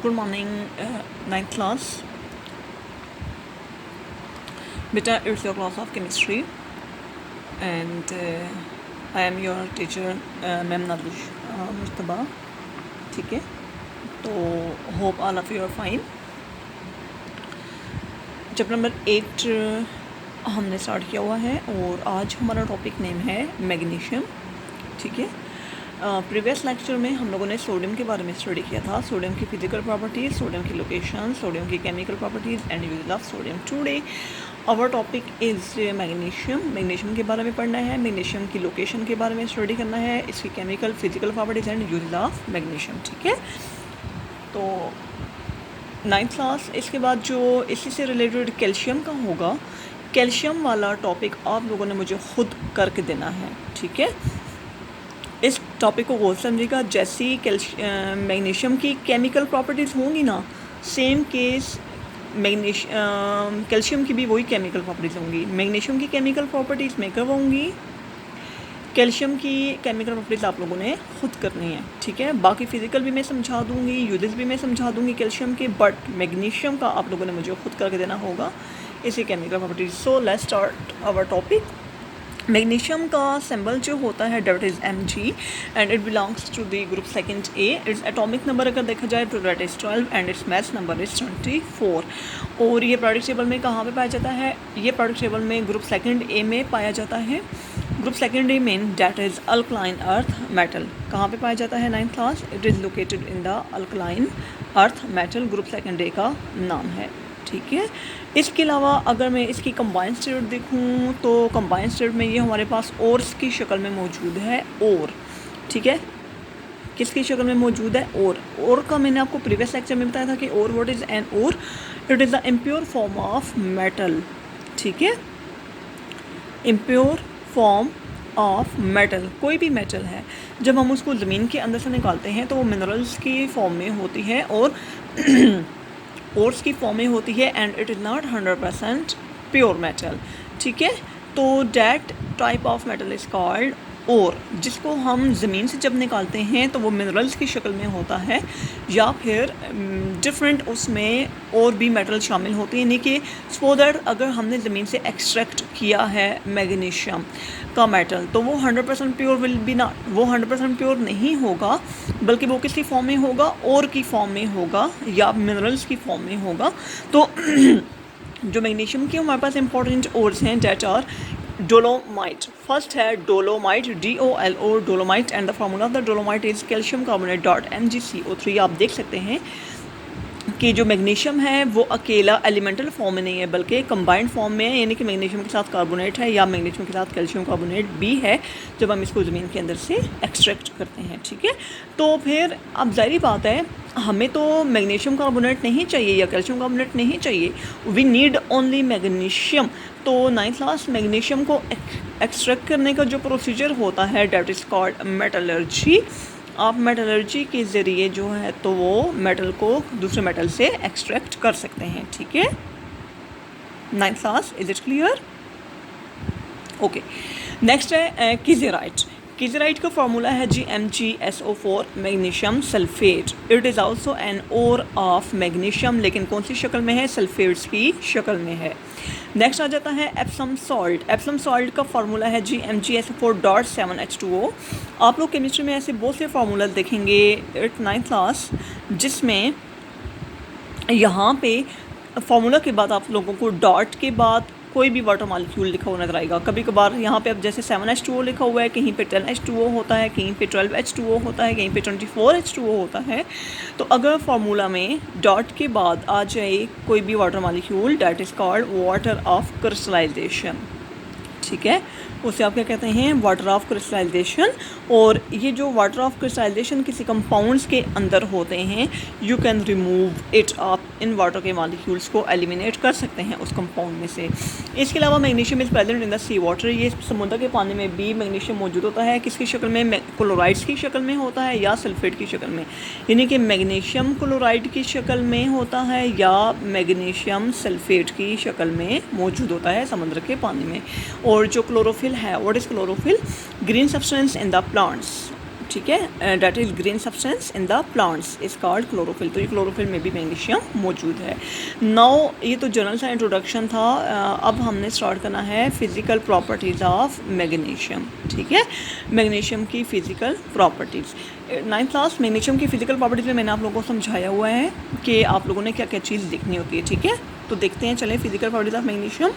Good morning, ninth class. Beta, it's your class of chemistry, and I am your teacher, Ma'am Nadush Mustaba. ठीक है, तो hope all of you are fine. Chapter number 8 हमने start किया हुआ है और आज हमारा टॉपिक नेम है मैग्नीशियम. ठीक है, प्रीवियस लेक्चर में हम लोगों ने सोडियम के बारे में स्टडी किया था, सोडियम की फिजिकल प्रॉपर्टीज़, सोडियम की लोकेशन, सोडियम की chemical properties and use of sodium. Today our topic is magnesium. Magnesium के बारे में पढ़ना है, मैग्नीशियम की लोकेशन के बारे में स्टडी करना है, इसकी chemical physical properties and use of magnesium. ठीक है, तो नाइन्थ क्लास. इसके बाद जो इसी से रिलेटेड कैल्शियम का होगा, कैल्शियम वाला टॉपिक आप लोगों ने मुझे खुद करके देना है. ठीक है, इस टॉपिक को गौर समझिएगा. जैसी मैग्नीशियम की केमिकल प्रॉपर्टीज़ होंगी ना, सेम केस कैल्शियम की भी वही केमिकल प्रॉपर्टीज़ होंगी. मैग्नीशियम की केमिकल प्रॉपर्टीज़ मैं करवाऊँगी, कैल्शियम की केमिकल प्रॉपर्टीज़ आप लोगों ने खुद करनी है. ठीक है, बाकी फिजिकल भी मैं समझा दूँगी, यूजेस भी मैं समझा दूँगी कैल्शियम के, बट मैग्नीशियम का आप लोगों ने मुझे खुद करके देना होगा इसी chemical properties. So let's start our topic. Magnesium का सिंबल जो होता है that is Mg and it belongs to the group second A. Its atomic number अगर देखा जाए तो that is 12 and its mass number is 24. और ये प्रोडक्ट टेबल में कहाँ पे पाया जाता है? ये प्रोडक्ट टेबल में ग्रुप सेकंड A में पाया जाता है. ग्रुप सेकंड A में that is alkaline earth metal. कहाँ पे पाया जाता है ninth class? It is located in the alkaline earth metal. Group second A का नाम है. ठीक है, इसके अलावा अगर मैं इसकी कंबाइंड स्टेट देखूँ तो कंबाइंड स्टेट में ये हमारे पास ओर्स की शक्ल में मौजूद है. और ठीक है, किसकी शक्ल में मौजूद है? और का मैंने आपको प्रीवियस लेक्चर में बताया था कि और व्हाट इज़ एन और? It is the impure form of metal. ठीक है, इम्प्योर फॉर्म ऑफ मेटल. कोई भी मेटल है, जब हम उसको ज़मीन के अंदर से निकालते हैं तो वो मिनरल्स की फॉर्म में होती है और ओर्स की फॉर्म में होती है and it is not 100% pure metal. ठीक है, तो that type of metal is called और, जिसको हम ज़मीन से जब निकालते हैं तो वो मिनरल्स की शक्ल में होता है या फिर डिफरेंट उसमें और भी मेटल शामिल होते हैं. यानी कि सो दैट अगर हमने ज़मीन से एक्सट्रैक्ट किया है मैग्नीशियम का मेटल तो वो 100% प्योर विल बी नॉट, वो 100% प्योर नहीं होगा, बल्कि वो किसी फॉर्म में होगा, और की फॉर्म में होगा या मिनरल्स की फॉर्म में होगा. तो जो मैग्नीशियम के हमारे पास इंपॉर्टेंट ओर्स हैं डेट आर डोलोमाइट. फर्स्ट है dolomite, DOLO dolomite, and the formula of the dolomite is calcium carbonate .MgCO3. आप देख सकते हैं कि जो मैग्नीशियम है वो अकेला एलिमेंटल फॉर्म में नहीं है बल्कि कंबाइंड फॉर्म में है. यानी कि मैग्नीशियम के साथ कार्बोनेट है या मैग्नीशियम के साथ कैल्शियम कार्बोनेट भी है जब हम इसको ज़मीन के अंदर से एक्सट्रैक्ट करते हैं. ठीक है, तो फिर अब जाहिर बात है हमें तो मैग्नीशियम कार्बोनेट नहीं चाहिए या कैल्शियम कार्बोनेट नहीं चाहिए, वी नीड ओनली मैग्नीशियम. तो नाइन्थ क्लास, मैग्नीशियम को एक्सट्रैक्ट करने का जो प्रोसीजर होता है डेट इज़ कॉल्ड मेटलर्जी. आप मेटलर्जी के ज़रिए जो है तो वो मेटल को दूसरे मेटल से एक्सट्रैक्ट कर सकते हैं. ठीक है, ninth class, is it clear? Okay, next है कीजेराइट. कीजेराइट का फार्मूला है GMgSO4 magnesium sulphate. It is also an ore of magnesium, लेकिन कौन सी शक्ल में है? सल्फेट्स की शक्ल में है. नेक्स्ट आ जाता है एप्सम सॉल्ट. एप्सम सॉल्ट का फार्मूला है GMgSO4.7H2O. आप लोग केमिस्ट्री में ऐसे बहुत से फार्मूला देखेंगे एट नाइन्थ क्लास, जिसमें यहाँ पे फार्मूला के बाद आप लोगों को डॉट के बाद कोई भी वाटर मॉलिक्यूल लिखा हुआ नजर आएगा. कभी कभार यहाँ पे अब जैसे 7H2O लिखा हुआ है, कहीं पे 10H2O होता है, कहीं पे 12H2O होता है, कहीं पे 24H2O होता है. तो अगर फार्मूला में डॉट के बाद आ जाए कोई भी water molecule, that is called water of crystallisation. ठीक है, उसे आप क्या कहते हैं? Water of crystallisation. और ये जो वाटर ऑफ क्रिस्टलाइजेशन किसी कंपाउंड्स के अंदर होते हैं, यू कैन रिमूव इट. आप इन वाटर के मॉलिक्यूल्स को एलिमिनेट कर सकते हैं उस कंपाउंड में से. इसके अलावा magnesium is present in the sea water. ये समुद्र के पानी में भी मैग्नीशियम मौजूद होता है. किसकी शक्ल में? क्लोराइड्स की शक्ल में होता है या सल्फेट की शक्ल में. यानी कि मैग्नीशियम क्लोराइड की शक्ल में होता है या मैग्नीशियम सल्फेट की शक्ल में मौजूद होता है समुद्र के पानी में. और जो क्लोरोफिल है, what is chlorophyll? Green substance in the plants. ठीक है, that is green substance in the plants is called chlorophyll. तो ये क्लोरोफिल में भी मैग्नीशियम मौजूद है। नाउ ये तो जनरल सा इंट्रोडक्शन था। अब हमने स्टार्ट करना है फिज़िकल प्रॉपर्टीज़ ऑफ मैग्नीशियम। ठीक है, मैग्नीशियम की physical properties. 9th class magnesium की फ़िज़िकल प्रॉपर्टीज़ में मैंने आप लोगों को समझाया हुआ है कि आप लोगों ने क्या क्या चीज़ देखनी होती है। ठीक है, तो देखते हैं, चलें फ़िज़िकल प्रॉपर्टीज़ ऑफ मैग्नीशियम।